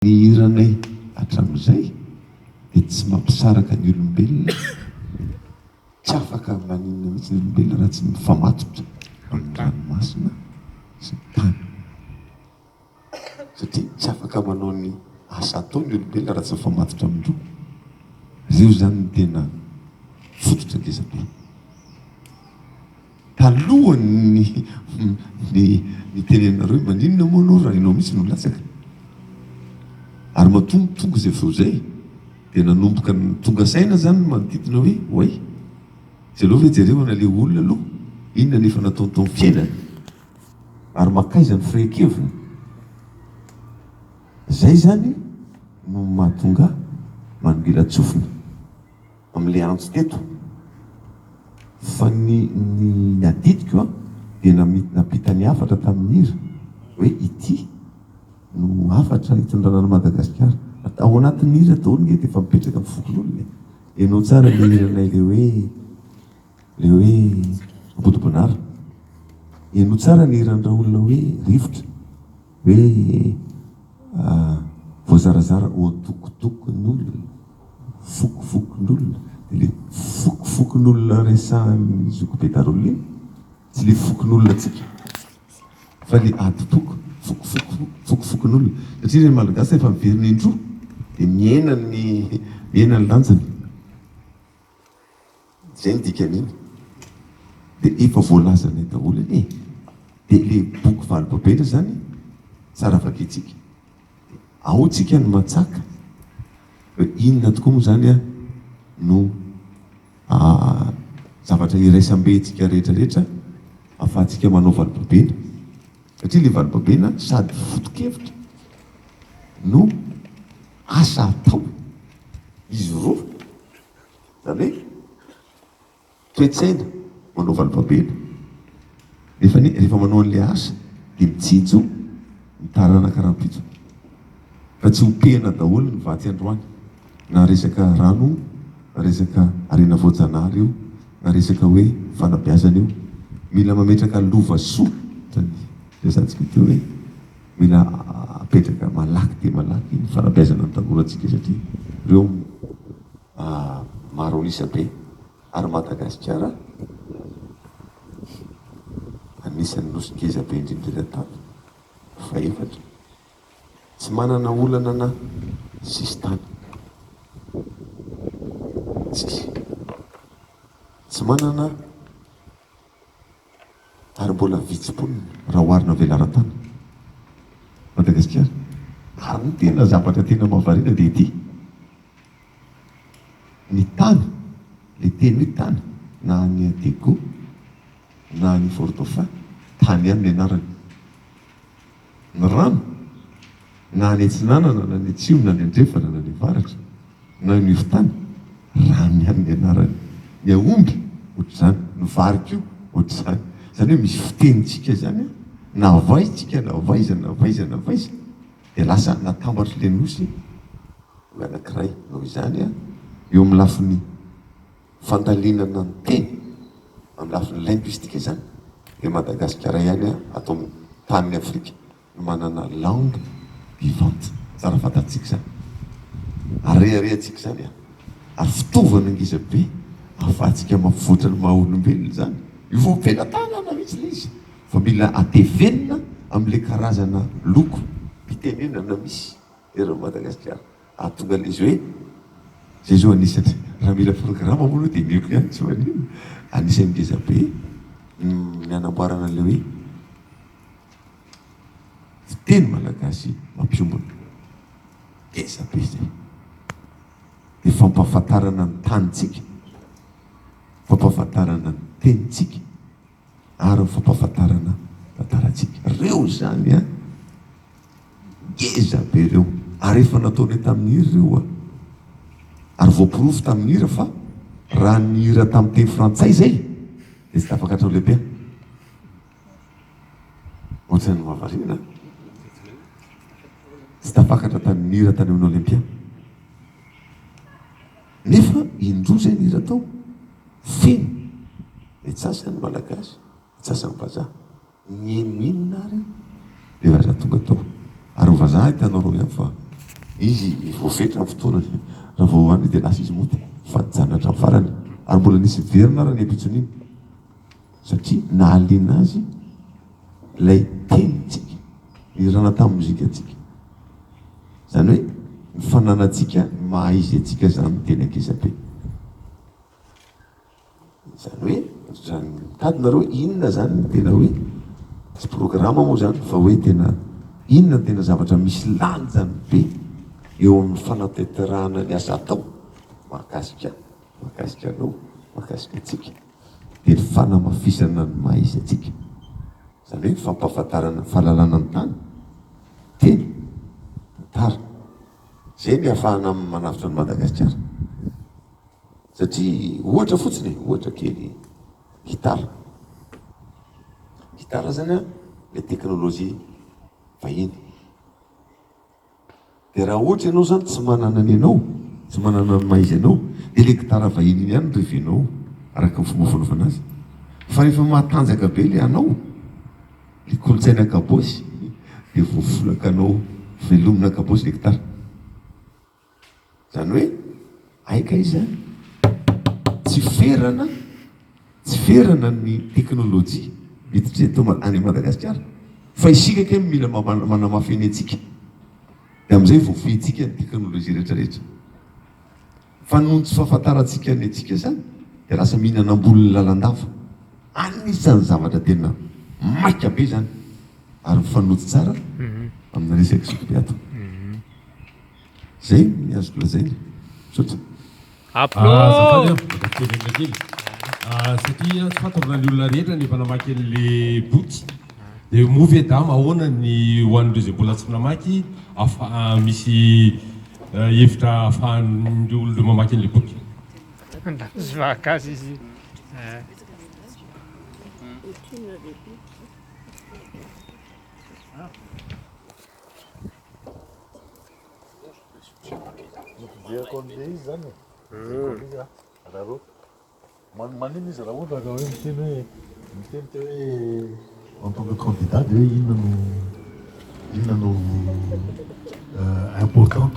Ny hiranay hatramin'izay dia tsy mampisaraka ny olombelona, tsy afaka maninona mihitsy ny olombelona raha tsy mifamatotra amin'ny ranomasina sy ny tany. Satria tsy afaka manao ny asa atao ny olombelona raha tsy mifamatotra amindreo. Zio zany ny tena fototra ngezabe. Talohan'ny ny tenenareo maninona moa anao raha ianao mihitsy no latsaka. Ary matombotonga izay feo zay dia nanomboka tonga saina zany no manodidina hoe oay, izay aloha hoe jereo na le olona aloha inona nefa nataony tao amin'ny fiainany ary makaiza ny firaikeviny. Zay zany no mahatonga manongela tsofina amin'ilay antso teto. Fa ny adidiko dia napita ny hafatra tamin'ny hira hoe ity no hafatra hitondranana Madagasikara. Ao anatin'ny hira daholo nge dia efa mipetraka amin'ny fokon'olona. Ianao tsara le hiranay le hoe Bodobonara. Ianao tsara ny hiran'ireo olona hoe rivotra, hoe voazarazara o tokotokon'olona, fokofokon'olona. Le fokofokon'olona resahan'ny zokobedarolona iny, tsy le fokon'olona tsika fa le aditoko fokofokon'olona. Satria ny malagasy efa miverina indroa dia miena ny lanjany. Zay ny dikan'iny dia efa voalazana daholo iny. Dia le boky valibabena zany tsara vakiantsika. Ao tsika ny matsaka hoe inona tokoa moa zany no zavatra iraisam-bentsika rehetrarehetra ahafahantsika manao valibabena. Satria le valibabena sady foto-kevitra no asa atao izy roa. Zany hoe toe-tsaina manao valibabena. Rehefa manao an'ilay asa dia mijinjo mitarana karam-pitso. Fa tsy hopehana daholo ny vatsy androany. Na resaka rano, na resaka arena voajanahary io, na resaka hoe fanabeazana io. Mila mametraka lova soa. Resantsika teo hoe mila apetraka malaky dia malaky ny fanabeazana ny tangorantsika satria ireo maro anisa be. Ary Madagasikara anisan'ny nosy ngeza be indrindra tany. Faefatra tsy manana olana na sisy tany. Tsy manana ary mbola vitsipolona raha oharina velaran-tany Madagasikara. Ary ny tena zavatra tena mahavariana dia ity: ny tany, le teny hoe tany, na ny Adego na ny Fort-dauphin, tany ihany ny anarany. Ny rano, na ny Atsinanana na ny Atsimo na ny Andrefana na ny Avaratra na ny Ivotany, rano ihany ny anarany. Ny aomby ohatr'izany, ny varika io ohatr'izany. Zany hoe misy fitenitsika zany na avaitsika na avaiza na avaiza na avaiza dia lasa natambatry le nosy hoe anankiray. Noho izany eo amin'ny lafin'ny fandalinana ny teny, amin'ny lafin'ny linguistika zany, dia Madagasikara ihany atao amin'ny tanin'ny Afrika no manana langue vivante. Tsara fantatsika zany, areharehantsika zany ary fitaovana ngezabe ahafahantsika mampivoatra ny maha-olombelona zany. Io vao mpelan-tanana mihitsy le izy, fa mila atevenina amin'ilay karazana loko mpitenenana misy eran'ny Madagasikara. Ahatonga an'izy hoe zay zao anisany raha mila programa moa dia meko ihany tsy manino. Anisan'ny ngezabe ny anamboarana an'ilay hoe fiteny malagasy mampiombona. Ngezabe zay. Dia fampahafantarana ny tanitsika, fampahafantarana ny tenitsika ary fampahafantarana tantaratsika. Reo zany ngezabe reo. Ary efa nataony tamin'ny hira reo ary voapirofo tamin'ny hira fa raha ny hira tamin'ny teny frantsay zay dia tsy tafaka hatrao lehibe. Ohatrany mahavariana, tsy tafakatra tamin'ny hira tany amin'ny Olympia. Nefa indroa zay ny hira tao feno. Ny sasany malagasy, ny sasany vazaha. Ny eninina ary dia vazaha tonga tao. Ary vazaha hitanao reo ihany fa izy voafetra ny fotoana raha vao hoany dia lasa izy moty fa janatra amin'ny farany ary mbola nisy verina raha ny ampitson'iny satria nahaliana azy ilay tenitsika irana tamin'ny mozika atsika zany hoe ny fananantsika mahaizy atsika zany teny ankizabe zany hoe zany mikadinareo inona zany tena hoe tsy programma moa zany fa hoe tena inona tena zavatra misy lanjany be eo amin'ny fanateterahana ny asa atao mahakasika anao mahakasika atsika dia ny fanamafisana ny mahaizy atsika zany hoe fampahafantarana fahalalana ny tany teny tara zay ny ahafahana manavitra ny Madagasikara satria ohatra fotsiny ohatra kely gitara zany a le teknôlôjia vahiny dia raha ohatra ianao zany tsy manana ny anao tsy manana ny mahaizy anao dia le gitara vahiny iny ihany no revenao araka ny fomba fanaovana azy fa rehefa mahatanjaka be le anao le kolotsaina kabosy dia voafolaka anao velomina kabosy le gitara zany hoe aika izy zany tsy ferana ny teknôlôjia miditra eto any Madagasikara fa isika kay mila manamafy atsika dia amin'izay voafehintsika ny teknôlôjia rehetrarehetra fa noho tsy fahafantarantsika ny atsika zany dia lasa mihinana ambolony lalandava anisan'ny zavatra tena maika be zany ary mifanoty tsara amin'ny resaka sokopiato zay ny azoko lazainy sotra satria tsy fantarona ny olona rehetra ny efa namaky an'le boky dia movy edama ahoana ny hoan'ireo zay mbola tsy namaky misy hevitra ahafahan'ireo olona mamaky an'le boky ndazy vahakazy izy izy zany raha manino izy raha ohatra ka hoe miteny te hoe en tant que candidat de hoe inona no important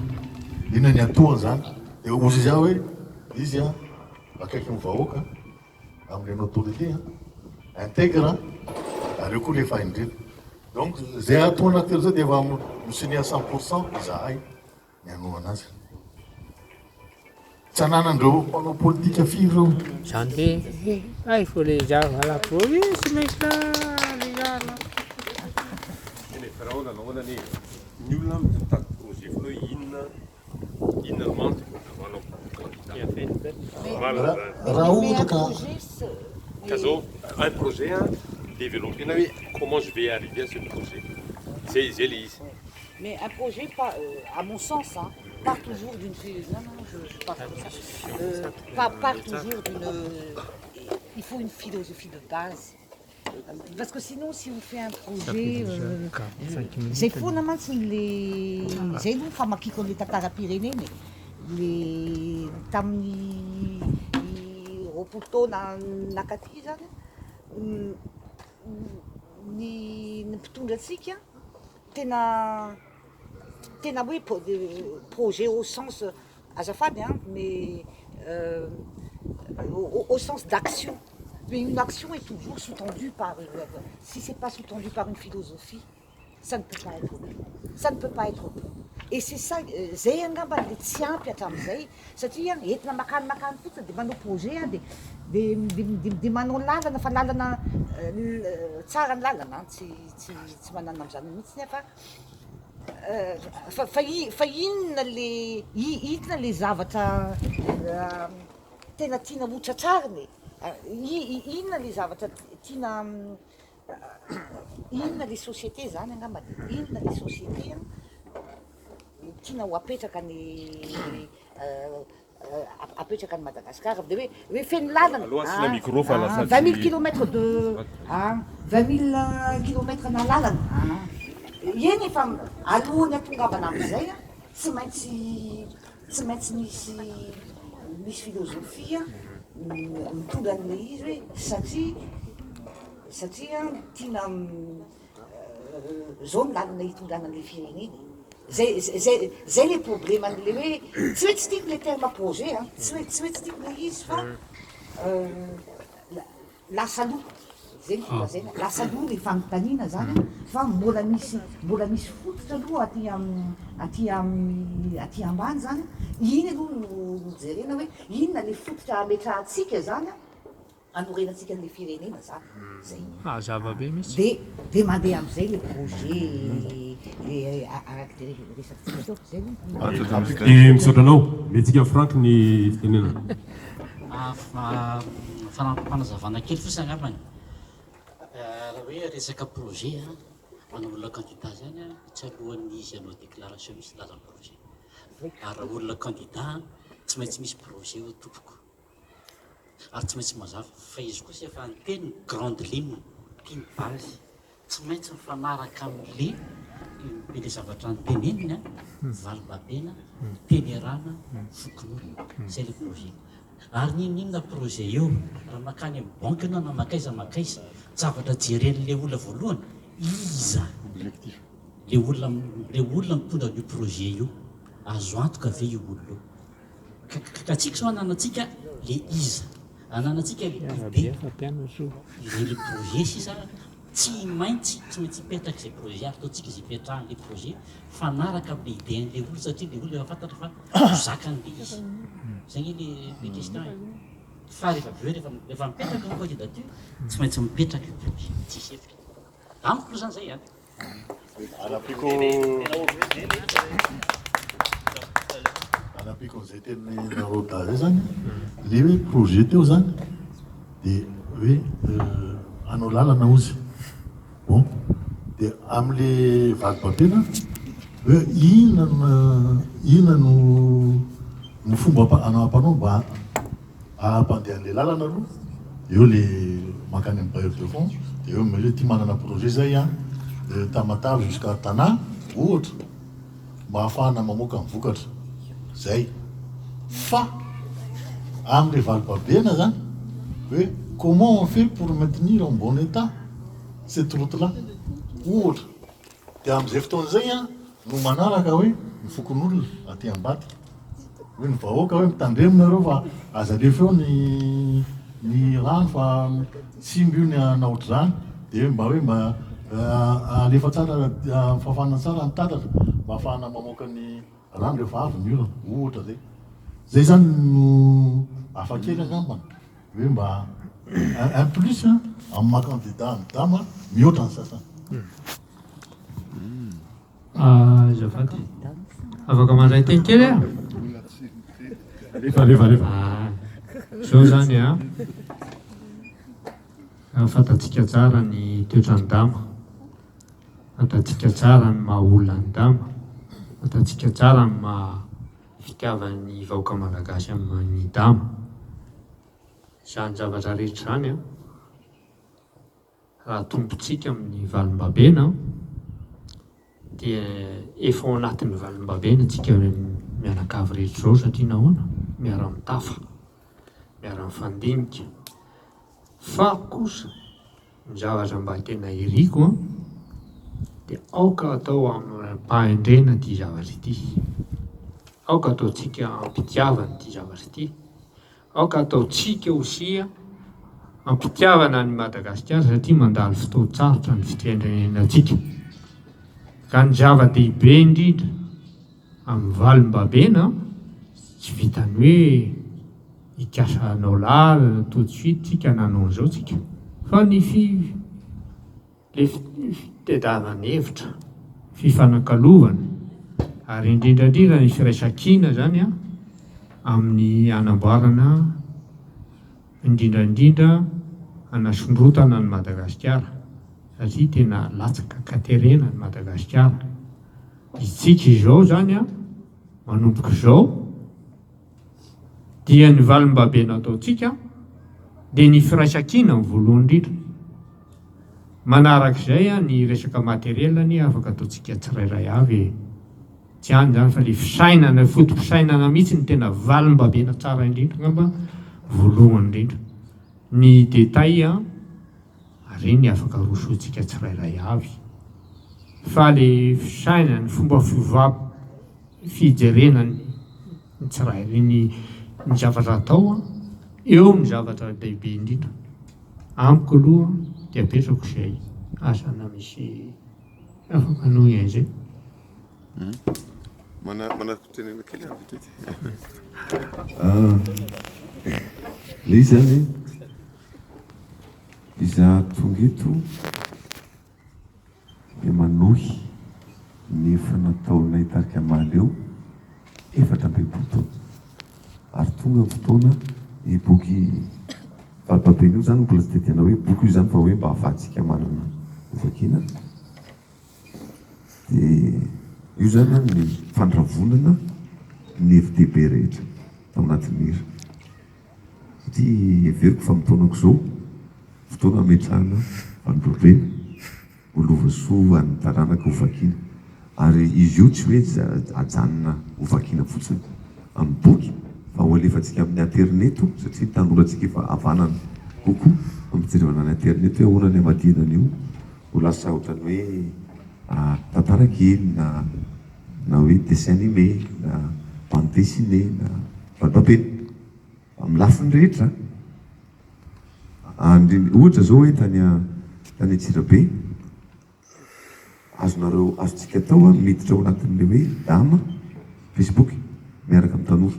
inona ny atoany zany dia ozy izy hoe izy a akaiky ny vahoaka amin'ny autorité intègre areo koa le faindrena donc zay atao anaty zao dia efa misinia 100% izahay ny anoana azy tsy ananandreo mpanao politika firy reo zany hoe il faut les gens voilà pour ce mec là les gars là Faraona nahoanany ny olona mitady projet fa hoe inona no mantoko manao candidat raha ohatra ka zao un projet développé na hoe comment je vais arriver à ce projet c'est le izy. Mais un projet, pas, à mon sens, hein, part toujours d'une... Non, non, je pars comme ça. Part toujours d'une... il faut une philosophie de base. Parce que sinon, si on fait un projet... c'est faux, non, c'est les... J'ai nous, femmes qui connaissent les Tatara Pyrénées, mais les... Tamni... Roputo, Nakati, ni Ptundatsika, tena oui, projet au sens azafady, hein, mais au sens d'action. Mais une action est toujours sous-tendue par... si ce n'est pas sous-tendu par une philosophie, ça ne peut pas être bon. Ça ne peut pas être bon. Et c'est ça, zay angamba le tsiampy hatramin'izay satria entina makany fotsiny dia manao projet dia manao lalana fa lalana tsara ny lalana tsy manana amin'izany mihitsy nefa fa inona le zavatra tena tiana hotratrariny inona le zavatra tiana inona le société zany angamba inona le société tiana ho apetraka apetraka ny Madagasikara dia hoe feno lalana 20 000 kilomètres de 20 000 kilomètres na lalana eny efa alohany atongavana amin'izay tsy maintsy misy filozofia mitondra an'le izy hoe satria tiana zao ny lalana hitondrana an'le fireneny Zay le problème an'le hoe tsy hoe tsy tiako le terme projet a tsy hoe tsy tiako le izy fa lasa loha zay ny folazaina lasa loha le fanontaniana zany fa mbola misy fototra aloha aty ambany zany iny aloha no jerena hoe inona le fototra ametrahantsika zany anorenantsika an'le firenena zany zay zavabe mihitsy de mandeha am'izay le projet le araky de resakintsika tao zay misaotra anao metsika franky ny fitenena fanazavana kely fotsiny angambany raha hoe resaka projet mana olona candidat zany tsy alohan'ny izy anao déclaration misy laza projet ary raha olona candidat tsy maintsy misy projet ho tompoko ary tsy maintsy mazava fa izy kosa efa nyteny grande ligne tiany base tsy maintsy mifanaraka am'le le zavatra nyteneniny valibabena tenerana fokon'olona zay le projet ary ninona projet io raha makany amin'ny banque anao na makaiza zavatra jeren'le olona voalohany iza le olona mitondra io projet io azo antoka ve io olona ka tsika so ananatsika le iza ananatsika le projet sisa tsy maintsy hipetraka zay projet ary ataotsika izy hipetrahan' le projet fanaraka am'le idéan'le olo satria le olo efa fantatra fa zakan'le izy zagny le question fa rehefa beo rehefa mipetraka ny candidature tsy maintsy mipetraka io projet tsisy efika amiko aloha zany zay any anapiko an'izay teniny naroda zay zany le hoe projet teo zany de hoe anao lalana ozy bon de am'le valibabena hoe inona no fomba anao mba ahampandeha an'le lalana aloha eo le makany amin'ny bailleur de fonds de eo hoe ty manana projet zay a tamatavy jusqu'à tanà ohatra mba ahafahana mamoaka ny vokatra zay fa am'le valibabena zany hoe comment on fait pour maintenir en bon état cette route là ohatra de am'izay fotoana zay a no manaraka hoe ny fokon'olona aty ambaty hoe ny vahoaka hoe mitandreminareo fa aza le feo ny rano fa simby io ny anaotry zany de mba hoe mba alefa tsara fafana tsara ny tatatra mba ahafahana mamoaka ny rano rehefa avy ny ora ohatra zay zany no afakely angambana hoe mba un plus amin'ny maha-candidat ny dama mihoatra ny sasany zafady afaka mandray teny kely zao zany fantatsika tsara ny toetrany dama fantatsika tsara ny maha olona ny dama fantatsika tsara ny maha fitiavan'ny vahoaka malagasy amin'ny dama zany zavatra rehetra zany raha tompontsika amin'ny valimbabena dia efa ao anatin'ny valimbabena tsika mianakavy rehetra zao satria nahoana miara-mitafa miara-mifandinika fa kosa ny zavatra mba tena iriko dia aoka atao amin'ny mpahendrena ty zavatra ity aoka ataotsika ampitiavana ty zavatra ity aoka ataotsika osia ampitiavana ny Madagasikara satria mandalo fotoan-tsarotra ny fitendrenenantsika ka ny zava-dehibe indrindra amin'ny valimbabena tsy vitany hoe hikasanao lalana tout de suite tsika nanao an'izao tsika fa ny le fitadiavana hevitra fifanakalovana ary indrindrandrindra ny firaisan-kina zany amin'ny anamboarana indrindrandrindra anasondrotana ny Madagasikara satria tena latsaka katerena ny Madagasikara isika izao zany manomboka izao dia ny valimbabena ataotsika dia ny firaisan-kina ny voalohany indrindra manarak'izay ny resaka materielany afaka ataotsika tsirairay avy tsy any zany fa le fisainana fotom-pisainana mihitsy ny tena valimbabena tsara indrindra ngamba voalohany indrindra ny détail reny afaka rosotsika tsirairay avy fa le fisaina ny fomba fijerenany ny tsirairay ny zavatra atao eo amin'ny zavatra lehibe indrindra. Amiko aloha dia apetrako izay asana misy afaka noho izay. Manako-tenena kely le izy zany iza tonga eto dia manohy ny efa nataona hitarika amaly eo 4 ambin'ny taona ary tonga ny fotoana ny boky valibabeny io zany mbola tsy tetiana hoe boky io zany fa hoe mba ahafahantsika manana vakina dia io zany ny fandravonana ny FDB rehetra tao anatin'ny hira satria everiko fa mitaonako zao fotoana ametrahana valibabeny olovasoa any taranaka hovakina ary izy io tsy hoe ajanona hovakina fotsiny amin'ny boky fa ho alefantsika amin'ny interneto satria tanorantsika efa avanana kokoa ampijerevana ny internet hoe ahoana ny amadinana io ho lasa ohatrany hoe tantara kely na hoe dessin animé na bande dessinée na valibabeny amin'ny lafiny rehetra ohatra zao hoe tany Antsirabe azonareo azontsika tao miditra ao anatin'le hoe dama Facebook miaraka amin'ny tanora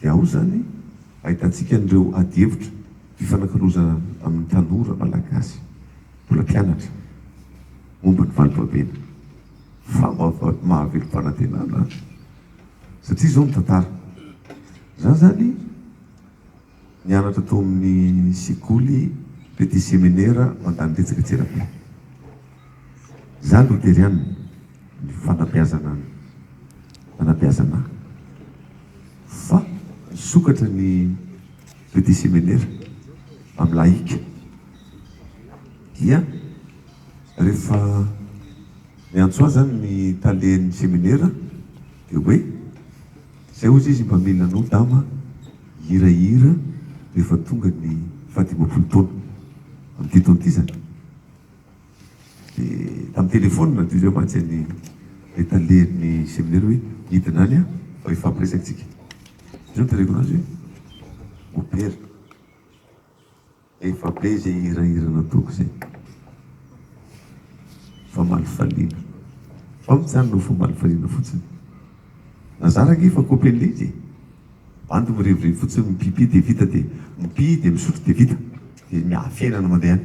dia ao zany ahitantsika an'ireo ady hevitra fifanankalozana amin'ny tanora malagasy mbola mpianatra momba ny valibabeny fa mahavelo-panantenana satria zao ny tantara za zany nianatra tao amin'ny sekoly petit séminaire mandany letsaka Antsirabe za loteriana ny fanabeazana fa nisokatra ny petit séminaire amin'ny laïque dia rehefa miantso azy zany ny talen'ny séminaire dia hoe zay ozy izy mba mila anao dama hirahira rehefa tonga ny 10 taona amin'ity taona ity zany dia tamin'ny telefôny nadio zay mantsy ny talen'ny séminaire hoe hidina any fa ifampiresatsika zao nytereko anazy hoe opera efa be zay hirahira nataoko zay fa malifaliana fa mitsanona fa malifaliana fotsiny nazaraka efa kopeny izy bandy mirevirevy fotsiny mipipi dia vita dia mipi dia misotro dia vita dia miafiainana mandehany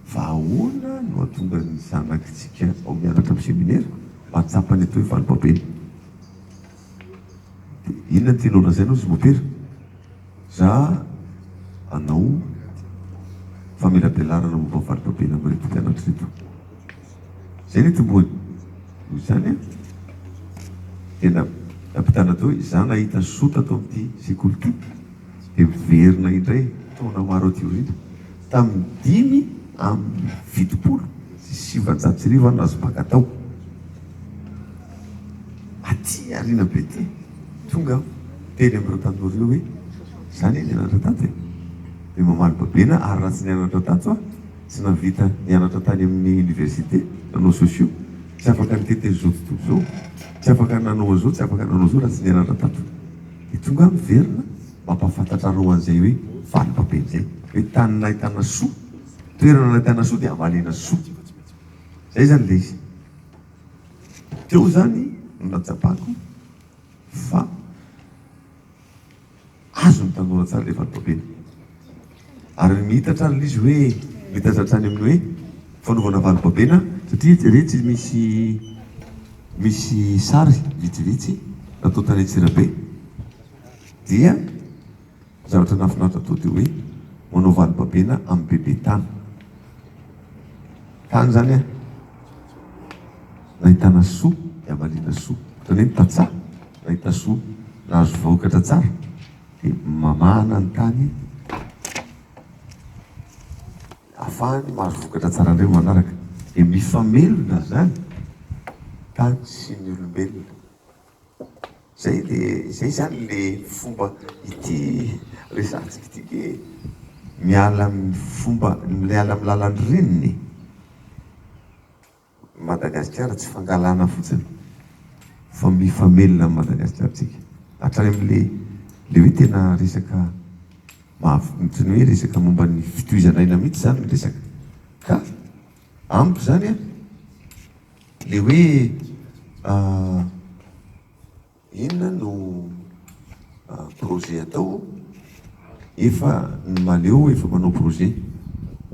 fa ahoana no atonga ny zanakitsika ao mianatra amin'ny séminaire mahatsapany atao hoe valibabeny dia inona ny tianao lazaina izy mopera za anao famelabelarana momba valibabeny amin'reto mpianatra reto zay ny tombony zany tena ampitana tao hoe za nahita sota tao amin'ity sekoly ity dia miverina indray taona maro aty orina tamin'ny 5 sy 700 nazo baka tao aty arina be ty tonga teny amin'ireo tanora ireo hoe zany nianatra tato dia mamaly babena ary raha tsy nianatra tato tsy navita nianatra tany amin'ny université nanao sociaux tsy afaka nitete zao tontolo zao tsy afaka nanao zao tsy afaka nanao zao raha tsy nianatra tato dia tonga miverina mampafantatra reo an'izay hoe valibabeny zay hoe tany nahitana soa toerana nahitana soa dia amalena soa zay zany le izy teo zany no natsapako fa azo ny tanora tsara le valibabeny ary mihita tsara l'izy hoe mihitatra trany amin'ny hoe fanaovana valibabena satria retsy misy sary vitsivitsy natao tany Antsirabe dia zavatra nafinaritra atao dia hoe manao valibabena amin'ny bebe tany tany zany nahitana soa dia amalina soa ohatrany hoe nitatsaha nahita soa nahazo vokatra tsara dia mamana ny tany ahafahany mahazo vokatra tsara indray manaraka dia mifamelona zany tany sy ny olombelona zay zany le fomba ity resantsika ity miala amin'ny fomba miala amin'ny lalan'ny reniny Madagasikara tsy fangalana fotsiny fa mifamelona amin'ny Madagasikaratsika hatrany am'le hoe tena resaka mahafintsiny hoe resaka momba ny fitohizana aina mihitsy zany resaka ka amiko zany a le hoe inona no projet atao efa ny maleo efa manao projet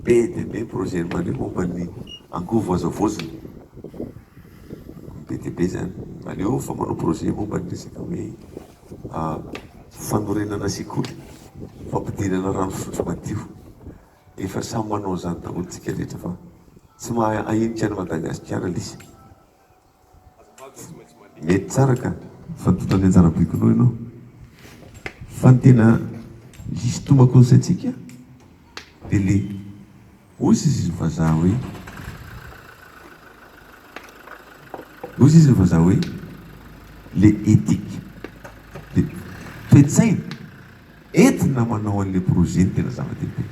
be de be projet ny maleo momba ny angovo voazavoziny be de be zany maleo fa manao projet momba ny resaka hoe fanorenana sekoly fampidirana rano fisotro madio efa samy manao zany daholotsika rehetra fa tsy maha ahinika ny Madagasikara lisy mety tsara ka fanototany anjara boikonao ianao fa ny tena hisintomako konsaitsika de le ozy izy ny vazaha hoe ozy izy ny vazaha hoe le éthique le toe-tsaina entina manao an'le projet ny tena zava-dehibe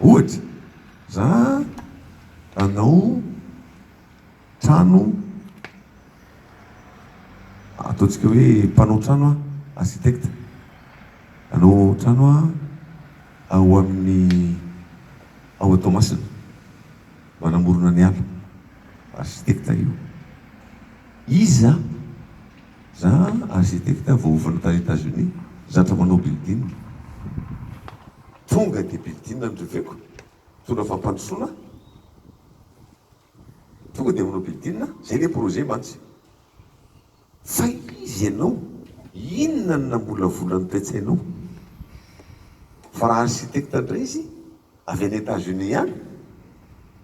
ohatra za anao trano ataontsika hoe mpanao trano a architecte anao trano a ao amin'ny ao Toamasina manamorona ny ala architecte io izy za architecte voaovana tany États-Unis zatra manao building tonga de building nandreveko tona fampandrosoana tonga de manao building zay le projet mantsy fa izy ianao inona ny nambolavola ny toe-tsainao fa raha architecte ndray izy avy any États-Unis ihany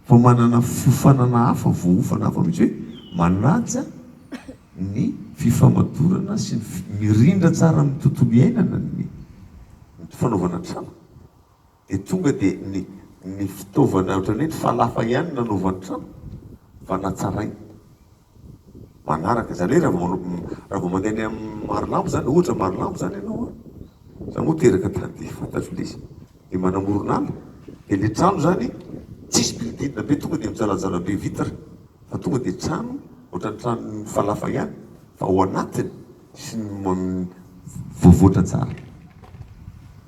fa manana fiofanana hafa voofana hafa mihitsy hoe manaja ny fifamadorana sy mirindra tsara amin'ny tontolo iainana ny fanaovana trano de tonga de ny fitaovana ohatran'ny hoe falafa ihany nanaovany trano fa natsarainy manaraka zany hoe raha vao mandeha ny amin'ny marilambo zany ohatra marilambo zany ianao za moa teraka tany de fantatro izy de manamorona ala de le trano zany tsisy bildina be tonga de mijalajala be vitre fa tonga de trano ohatran'ny trano falafa ihany fa ao anatiny sy ny voavoatra tsara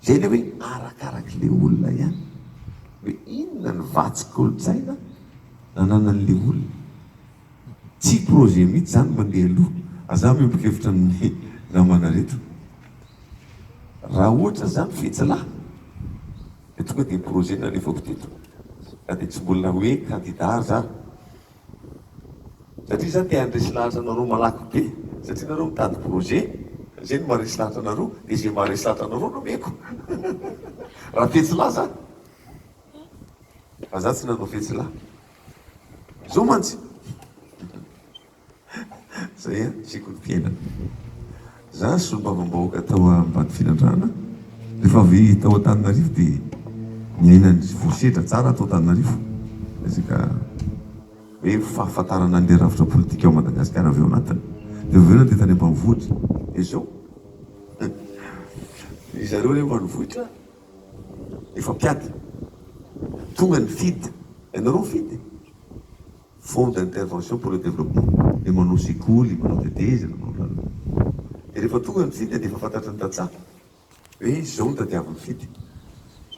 zay le hoe arakaraky le olona ihany hoe inona ny vatsy-kolontsaina nananan'le olona tsy projet mihitsy zany mandeha aloha aza miomboka-hevitra amin'ny namana reto raha ohatra zany fetsalahy de tonga de projet nalefako teto ka de tsy mbola hoe candidat za satria zany te handresy lahatra anareo malaky be satria nareo mitady projet zay no maharesy lahatra anareo de zay maharesy lahatra anareo no meko raha fetsilahy za fa za tsy nanao fetsilahy zao mantsy zay a sikony fiainana za solom-bavambahoaka tao ambady finandrana rehefa avy tao Antananarivo de miainany voasedra tsara atao Antananarivo resaka hoe fahafantarana an'le rafitra politika ao Madagasikara avy ao anatiny de avy eo de tany ambanivohitra de zao zareo le ambanivohitra efa mpiady tonga ny fidy ianareo fidy fond d'intervention pour le développement de manao sekoly manao tetezana manao lalana de rehefa tonga ny fidy de efa fantatra ny tantsaha hoe zao ny tadiavin'ny fidy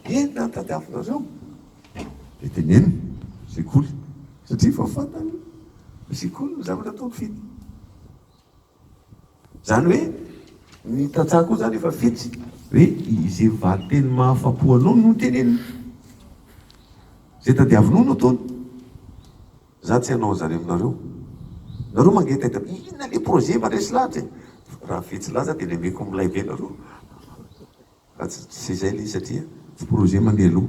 ena ny tadiavinareo de tenenina sekoly satria fa fantany sekoly ny zavatra ataony fidy zany hoe ny tantsaha koa zany efa fetsy hoe izay vateny mahafapo anao no tenenina zay tadiavinao no ataony za tsy hanao zany aminareo nareo mangetahita inona le projet maresy lahatra raha fetsy laza de le meko milay be nareo fa tsy zay le satria tsy projet mandeha aloha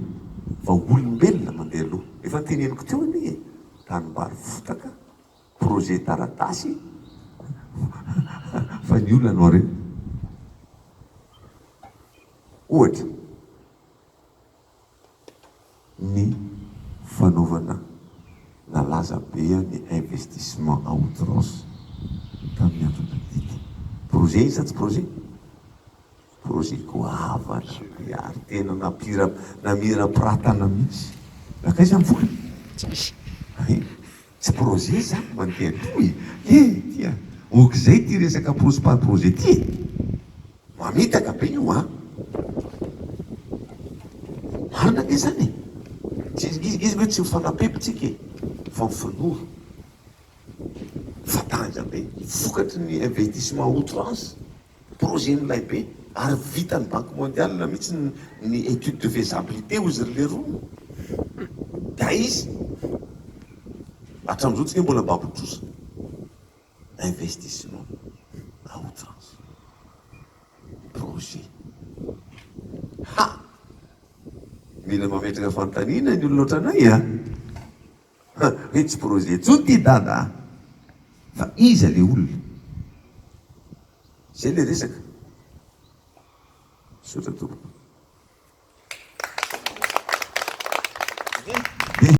fa olombelona mandeha aloha efa teneniko teo anie tanimbary fotaka projet taratasy fa ny olona anao reny ohatra ny fanaovana nalaza be ny investissement à outrance tamin'ny andro nadidy projet izy sa tsy projet goavana ary tena namira piratana mihitsy akaiza ny vola Tsy projet za mandeha toy tia okizay ty resaka par projet ty mamitaka be io a marina nge zany izy hoe tsy mifanapepitsika fa mifanoro fatanja be vokatry ny investissement outrance projet nylay be ary vitany banque mondiale na mihitsy ny étude de faisabilité ozy rle rono da izy hatramizao tsika mbola babotrosa investissement à outrance projet ha mila mametraka fantanina ny olona ohatranay a hoe tsy projet tsony ty dada fa iza le olona zay le resaka sotra tompoko